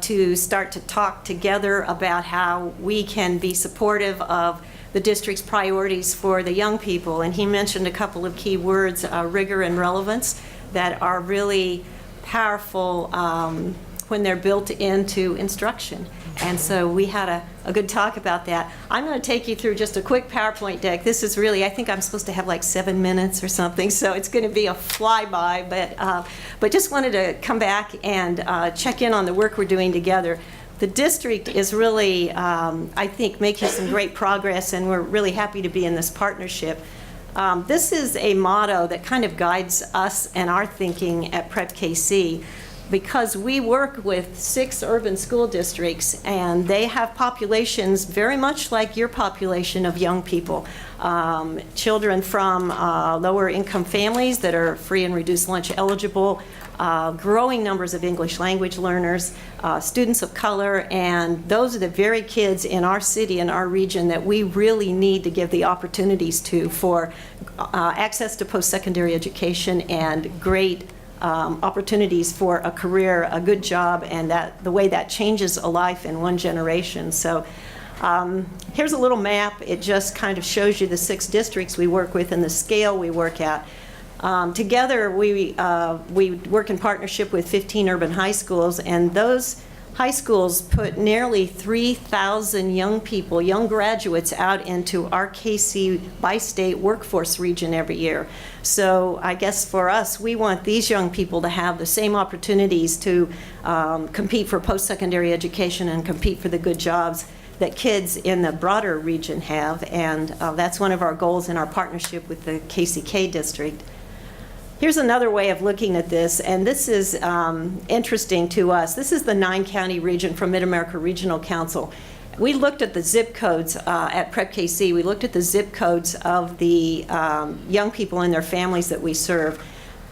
to start to talk together about how we can be supportive of the district's priorities for the young people. And he mentioned a couple of key words, rigor and relevance, that are really powerful when they're built into instruction. And so we had a good talk about that. I'm going to take you through just a quick PowerPoint deck. This is really, I think I'm supposed to have like 7 minutes or something, so it's going to be a flyby, but just wanted to come back and check in on the work we're doing together. The district is really, I think, making some great progress, and we're really happy to be in this partnership. This is a motto that kind of guides us and our thinking at Prep KC, because we work with 6 urban school districts, and they have populations very much like your population of young people. Children from lower income families that are free and reduced lunch eligible, growing numbers of English language learners, students of color, and those are the very kids in our city and our region that we really need to give the opportunities to for access to post-secondary education and great opportunities for a career, a good job, and that the way that changes a life in one generation. So here's a little map. It just kind of shows you the 6 districts we work with and the scale we work at. Together, we work in partnership with 15 urban high schools, and those high schools put nearly 3,000 young people, young graduates, out into our KC bi-state workforce region every year. So I guess for us, we want these young people to have the same opportunities to compete for post-secondary education and compete for the good jobs that kids in the broader region have, and that's one of our goals in our partnership with the KCK district. Here's another way of looking at this, and this is interesting to us. This is the 9-county region from Mid-America Regional Council. We looked at the zip codes at Prep KC. We looked at the zip codes of the young people and their families that we serve.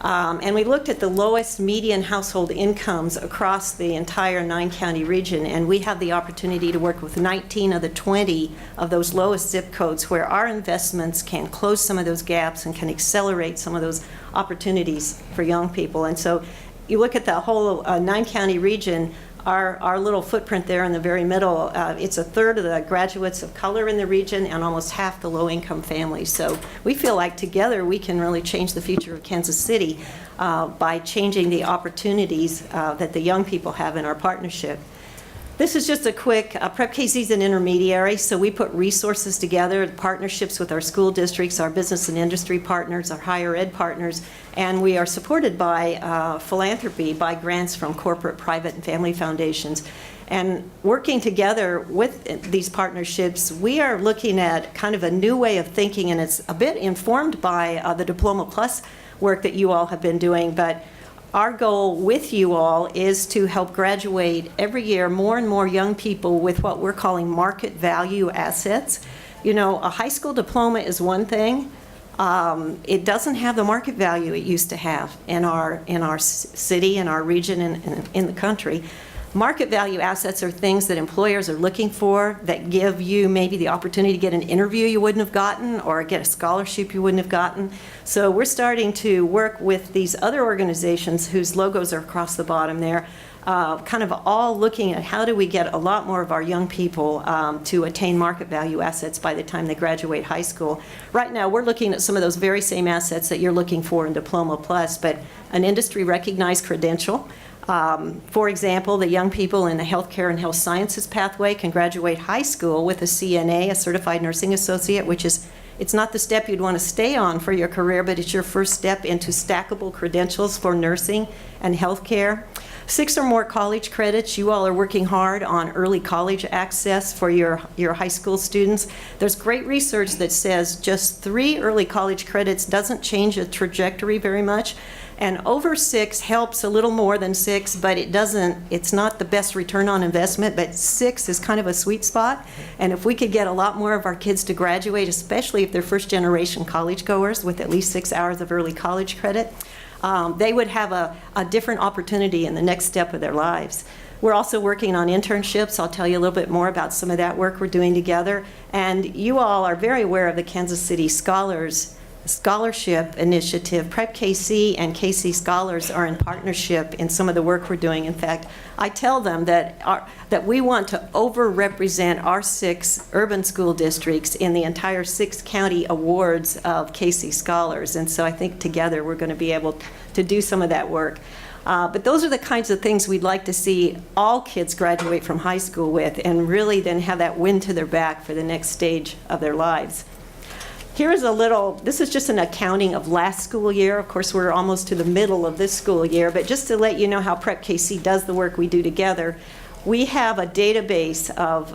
And we looked at the lowest median household incomes across the entire 9-county region, and we have the opportunity to work with 19 of the 20 of those lowest zip codes, where our investments can close some of those gaps and can accelerate some of those opportunities for young people. And so you look at the whole 9-county region, our little footprint there in the very middle, it's a third of the graduates of color in the region and almost half the low-income families. So we feel like together we can really change the future of Kansas City by changing the opportunities that the young people have in our partnership. This is just a quick, Prep KC is an intermediary, so we put resources together, partnerships with our school districts, our business and industry partners, our higher ed partners, and we are supported by philanthropy, by grants from corporate, private, and family foundations. And working together with these partnerships, we are looking at kind of a new way of thinking, and it's a bit informed by the Diploma Plus work that you all have been doing, but our goal with you all is to help graduate every year more and more young people with what we're calling market value assets. You know, a high school diploma is one thing. It doesn't have the market value it used to have in our city, in our region, and in the country. Market value assets are things that employers are looking for that give you maybe the opportunity to get an interview you wouldn't have gotten or get a scholarship you wouldn't have gotten. So we're starting to work with these other organizations whose logos are across the bottom there, kind of all looking at how do we get a lot more of our young people to attain market value assets by the time they graduate high school. Right now we're looking at some of those very same assets that you're looking for in Diploma Plus, but an industry recognized credential. For example, the young people in the healthcare and health sciences pathway can graduate high school with a CNA, a certified nursing associate, which is, it's not the step you'd want to stay on for your career, but it's your first step into stackable credentials for nursing and healthcare. 6 or more college credits. You all are working hard on early college access for your high school students. There's great research that says just 3 early college credits doesn't change a trajectory very much. And over 6 helps a little more than 6, but it's not the best return on investment, but 6 is kind of a sweet spot. And if we could get a lot more of our kids to graduate, especially if they're first generation college goers with at least 6 hours of early college credit, they would have a different opportunity in the next step of their lives. We're also working on internships. I'll tell you a little bit more about some of that work we're doing together. And you all are very aware of the Kansas City Scholarship Initiative. Prep KC and KC Scholars are in partnership in some of the work we're doing. In fact, I tell them that we want to overrepresent our 6 urban school districts in the entire 6-county awards of KC Scholars. And so I think together we're going to be able to do some of that work. But those are the kinds of things we'd like to see all kids graduate from high school with, and really then have that wind to their back for the next stage of their lives. Here's this is just an accounting of last school year. Of course, we're almost to the middle of this school year, but just to let you know how Prep KC does the work we do together, we have a database of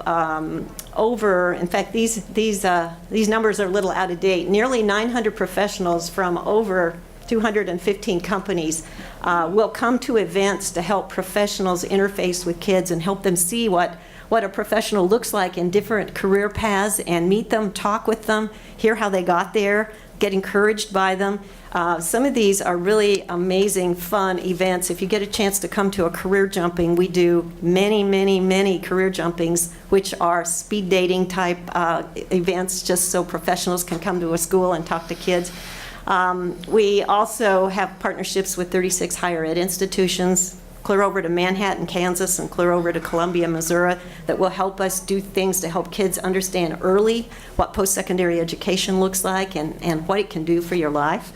in fact, these numbers are a little out of date, nearly 900 professionals from over 215 companies will come to events to help professionals interface with kids and help them see what a professional looks like in different career paths, and meet them, talk with them, hear how they got there, get encouraged by them. Some of these are really amazing, fun events. If you get a chance to come to a career jumping, we do many career jumpings, which are speed dating type events, just so professionals can come to a school and talk to kids. We also have partnerships with 36 higher ed institutions, clear over to Manhattan, Kansas, and clear over to Columbia, Missouri, that will help us do things to help kids understand early what post-secondary education looks like and what it can do for your life.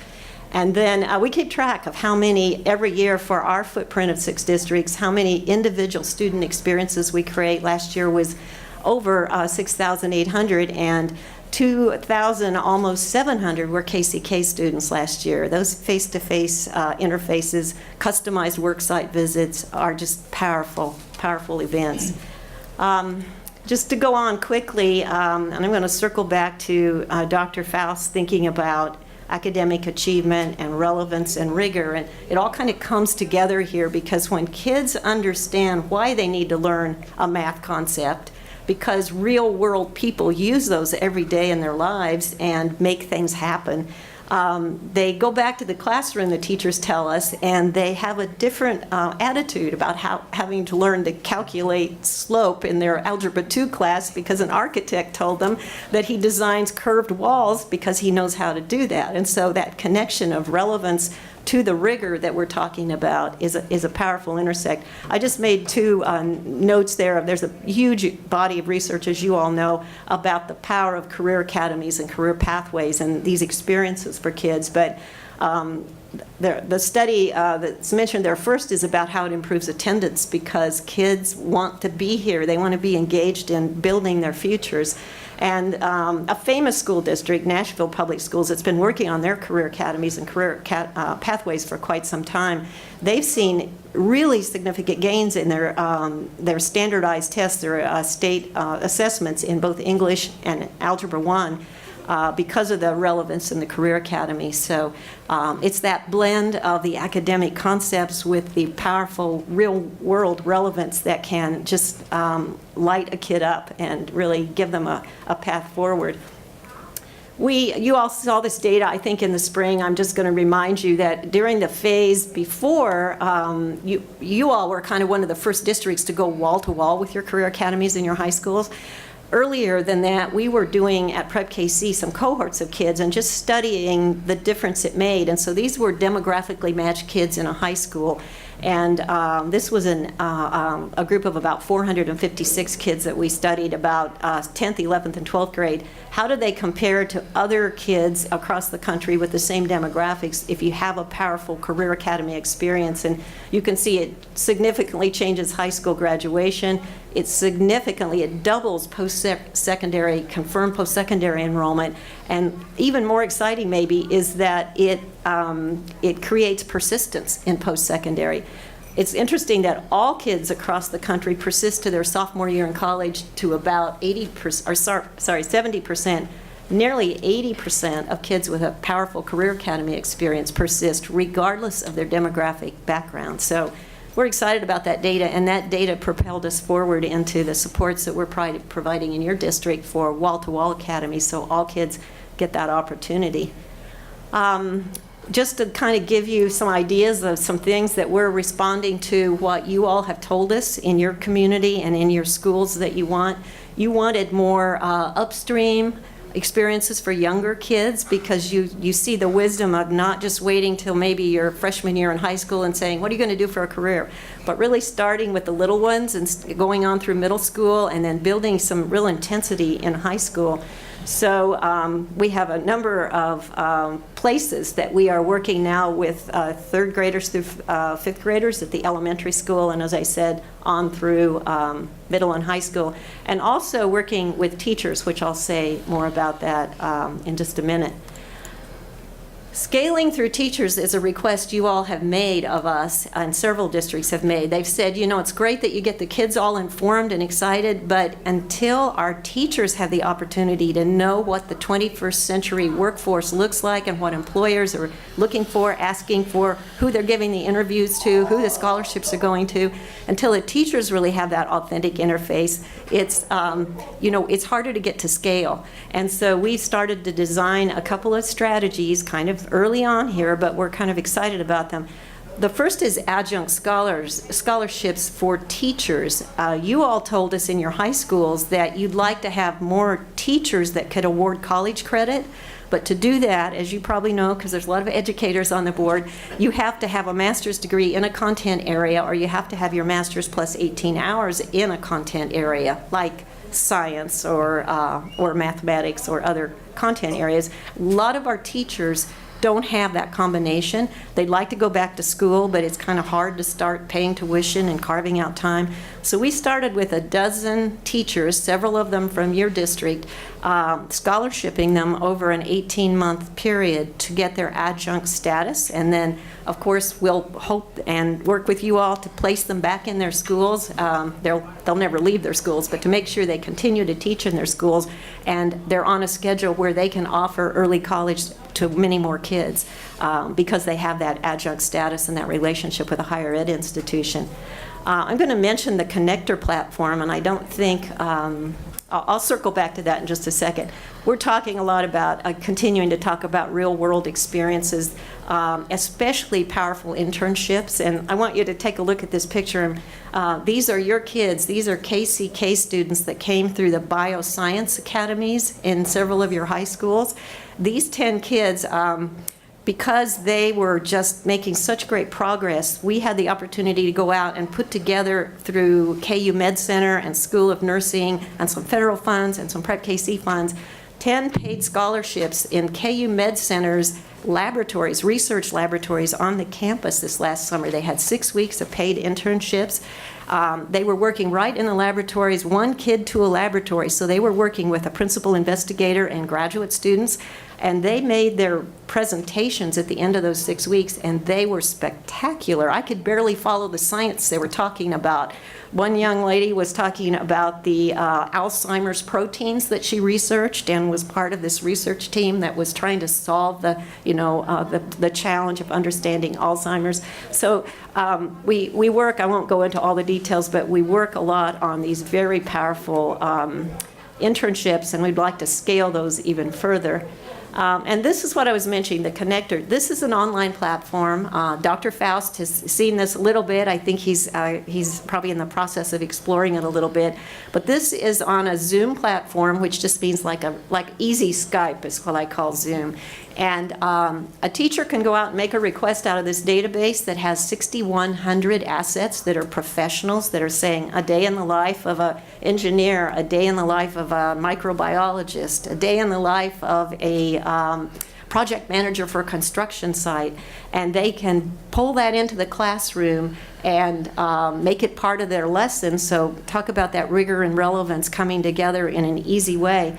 And then we keep track of how many, every year for our footprint of 6 districts, how many individual student experiences we create. Last year was over 6,800, and 2,000, almost 700 were KCK students last year. Those face-to-face interfaces, customized worksite visits are just powerful events. Just to go on quickly, and I'm going to circle back to Dr. Faust thinking about academic achievement and relevance and rigor, and it all kind of comes together here, because when kids understand why they need to learn a math concept, because real world people use those every day in their lives and make things happen. They go back to the classroom, the teachers tell us, and they have a different attitude about having to learn to calculate slope in their Algebra 2 class, because an architect told them that he designs curved walls because he knows how to do that. And so that connection of relevance to the rigor that we're talking about is a powerful intersect. I just made 2 notes there. There's a huge body of research, as you all know, about the power of career academies and career pathways and these experiences for kids. But the study that's mentioned there first is about how it improves attendance, because kids want to be here. They want to be engaged in building their futures. And a famous school district, Nashville Public Schools, that's been working on their career academies and career pathways for quite some time, they've seen really significant gains in their standardized tests, their state assessments in both English and Algebra 1. Because of the relevance in the Career Academy. So it's that blend of the academic concepts with the powerful real-world relevance that can just light a kid up and really give them a path forward. You all saw this data, I think, in the spring. I'm just going to remind you that during the phase before, you all were kind of one of the first districts to go wall-to-wall with your career academies in your high schools. Earlier than that, we were doing at Prep KC some cohorts of kids and just studying the difference it made. And so these were demographically matched kids in a high school. And this was a group of about 456 kids that we studied, about 10th, 11th, and 12th grade. How do they compare to other kids across the country with the same demographics if you have a powerful career academy experience? And you can see it significantly changes high school graduation. It doubles post-secondary, confirmed post-secondary enrollment. And even more exciting maybe is that it creates persistence in post-secondary. It's interesting that all kids across the country persist to their sophomore year in college to about 70%. Nearly 80% of kids with a powerful career academy experience persist regardless of their demographic background. So we're excited about that data, and that data propelled us forward into the supports that we're providing in your district for wall-to-wall academies, so all kids get that opportunity. just to kind of give you some ideas of some things that we're responding to what you all have told us in your community and in your schools that you want. You wanted more upstream experiences for younger kids because you see the wisdom of not just waiting till maybe your freshman year in high school and saying, what are you going to do for a career? But really starting with the little ones and going on through middle school and then building some real intensity in high school. So we have a number of places that we are working now with third graders through fifth graders at the elementary school, and as I said, on through middle and high school, and also working with teachers, which I'll say more about that in just a minute. Scaling through teachers is a request you all have made of us, and several districts have made. They've said, you know, it's great that you get the kids all informed and excited, but until our teachers have the opportunity to know what the 21st century workforce looks like and what employers are looking for, asking for, who they're giving the interviews to, who the scholarships are going to, until the teachers really have that authentic interface, it's, you know, it's harder to get to scale. And so we started to design a couple of strategies kind of early on here, but we're kind of excited about them. The first is adjunct scholarships for teachers. You all told us in your high schools that you'd like to have more teachers that could award college credit. But to do that, as you probably know, because there's a lot of educators on the board, you have to have a master's degree in a content area, or you have to have your master's plus 18 hours in a content area, like science or mathematics or other content areas. A lot of our teachers don't have that combination. They'd like to go back to school, but it's kind of hard to start paying tuition and carving out time. So we started with a dozen teachers, several of them from your district, scholarshiping them over an 18-month period to get their adjunct status. And then, of course, we'll hope and work with you all to place them back in their schools. They'll never leave their schools, but to make sure they continue to teach in their schools, and they're on a schedule where they can offer early college to many more kids because they have that adjunct status and that relationship with a higher ed institution. I'm going to mention the connector platform, and I don't think, I'll circle back to that in just a second. We're talking a lot about, continuing to talk about real world experiences, especially powerful internships, and I want you to take a look at this picture. These are your kids. These are KCK students that came through the bioscience academies in several of your high schools. These 10 kids, because they were just making such great progress, we had the opportunity to go out and put together through KU Med Center and School of Nursing and some federal funds and some Prep KC funds, 10 paid scholarships in KU Med Center's laboratories, research laboratories on the campus this last summer. They had 6 weeks of paid internships. They were working right in the laboratories, one kid to a laboratory, so they were working with a principal investigator and graduate students, and they made their presentations at the end of those 6 weeks, and they were spectacular. I could barely follow the science they were talking about. One young lady was talking about the Alzheimer's proteins that she researched and was part of this research team that was trying to solve the, the challenge of understanding Alzheimer's. So we work, I won't go into all the details, but we work a lot on these very powerful internships, and we'd like to scale those even further. And this is what I was mentioning, the connector. This is an online platform. Dr. Faust has seen this a little bit. I think he's probably in the process of exploring it a little bit. But this is on a Zoom platform, which just means like easy Skype is what I call Zoom. And a teacher can go out and make a request out of this database that has 6,100 assets that are professionals that are saying a day in the life of an engineer, a day in the life of a microbiologist, a day in the life of a project manager for a construction site. And they can pull that into the classroom and make it part of their lesson. So talk about that rigor and relevance coming together in an easy way.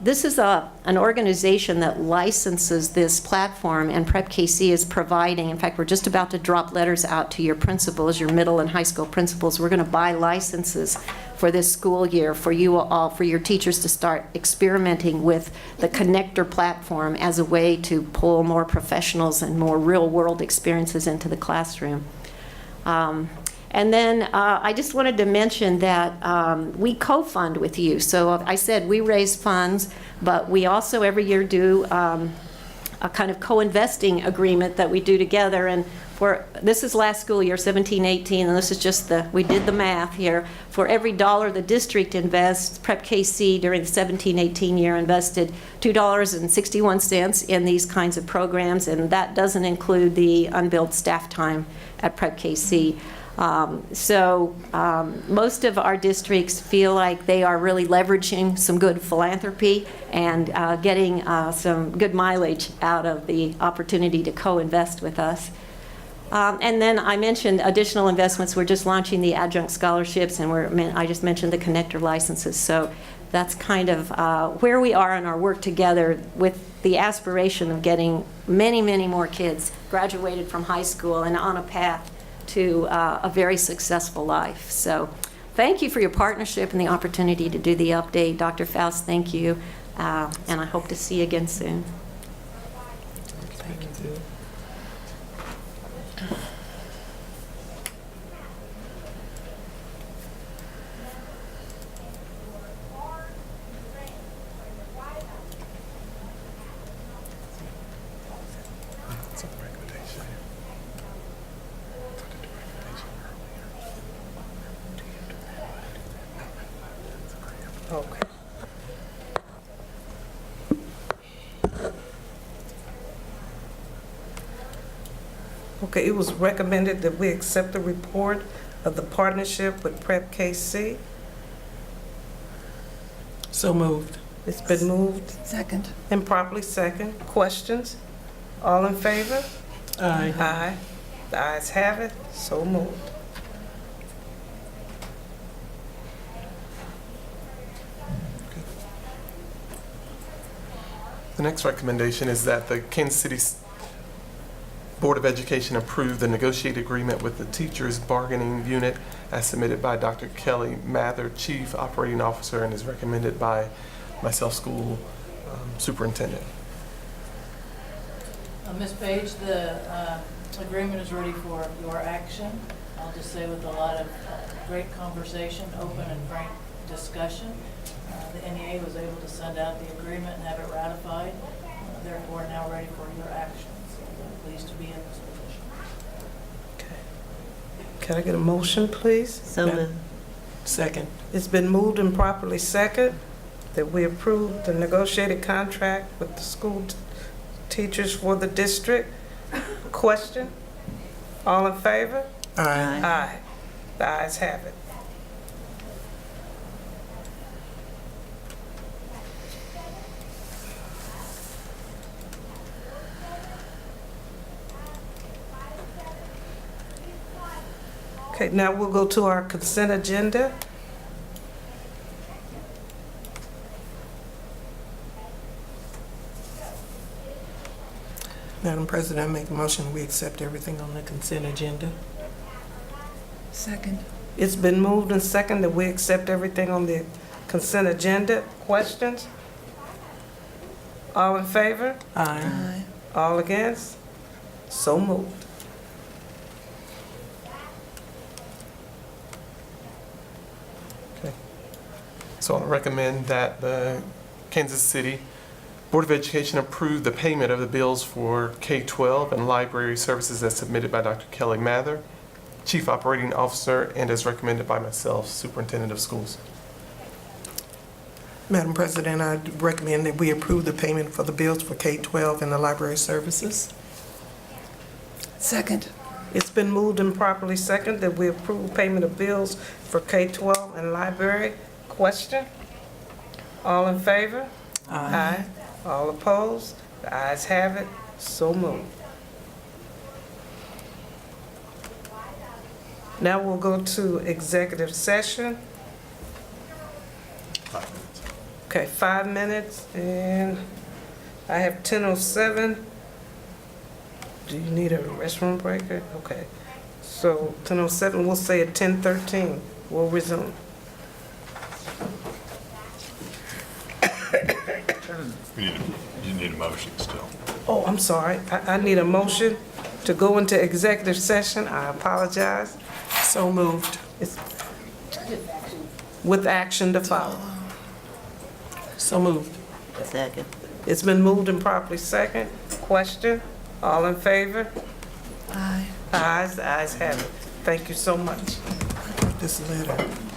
This is an organization that licenses this platform, and Prep KC is providing. In fact, we're just about to drop letters out to your principals, your middle and high school principals. We're going to buy licenses for this school year for you all, for your teachers to start experimenting with the connector platform as a way to pull more professionals and more real-world experiences into the classroom. And then I just wanted to mention that we co-fund with you. So I said we raise funds, but we also every year do a kind of co-investing agreement that we do together. And this is last school year, 17-18, and this is just we did the math here. For every dollar the district invests, Prep KC during the 17-18 year invested $2.61 in these kinds of programs, and that doesn't include the unbilled staff time at Prep KC. Most of our districts feel like they are really leveraging some good philanthropy and getting some good mileage out of the opportunity to co-invest with us. And then I mentioned additional investments. We're just launching the adjunct scholarships, and I just mentioned the connector licenses. So that's kind of where we are in our work together, with the aspiration of getting many, many more kids graduated from high school and on a path to a very successful life. So thank you for your partnership and the opportunity to do the update. Dr. Faust, thank you. And I hope to see you again soon. Thank you. Okay. Okay, it was recommended that we accept the report of the partnership with Prep KC. So moved. It's been moved Second. and properly second. Questions? All in favor? Aye. Aye. The ayes have it. So moved. The next recommendation is that the Kansas City Board of Education approve the negotiated agreement with the Teachers Bargaining Unit as submitted by Dr. Kelly Mather, Chief Operating Officer, and is recommended by myself, School Superintendent. Ms. Page, the agreement is ready for your action. I'll just say with a lot of great conversation, open and frank discussion, the NEA was able to send out the agreement and have it ratified. Therefore, now ready for your action. So I'm pleased to be in this position. Okay. Can I get a motion, please? So moved. Second. It's been moved and properly second that we approve the negotiated contract with the school teachers for the district. Question? All in favor? Aye. Aye. The ayes have it. Okay, now we'll go to our consent agenda. Madam President, I make a motion we accept everything on the consent agenda. Second. It's been moved and second that we accept everything on the consent agenda. Questions? All in favor? Aye. All against? So moved. Okay. So I recommend that the Kansas City Board of Education approve the payment of the bills for K-12 and library services as submitted by Dr. Kelly Mather, Chief Operating Officer, and as recommended by myself, Superintendent of Schools. Madam President, I recommend that we approve the payment for the bills for K-12 and the library services. Second. It's been moved and properly second that we approve payment of bills for K-12 and library. Question? All in favor? Aye. All opposed? The ayes have it. So moved. Now we'll go to executive session. 5 minutes. Okay, 5 minutes, and I have 10:07. Do you need a restroom break? Okay. So 10:07, we'll say at 10:13, we'll resume. You need a motion still. Oh, I'm sorry. I need a motion to go into executive session. I apologize. So moved. It's with action to follow. So moved. Second. It's been moved and properly second. question? All in favor? Aye. Ayes, the ayes have it. Thank you so much. This letter.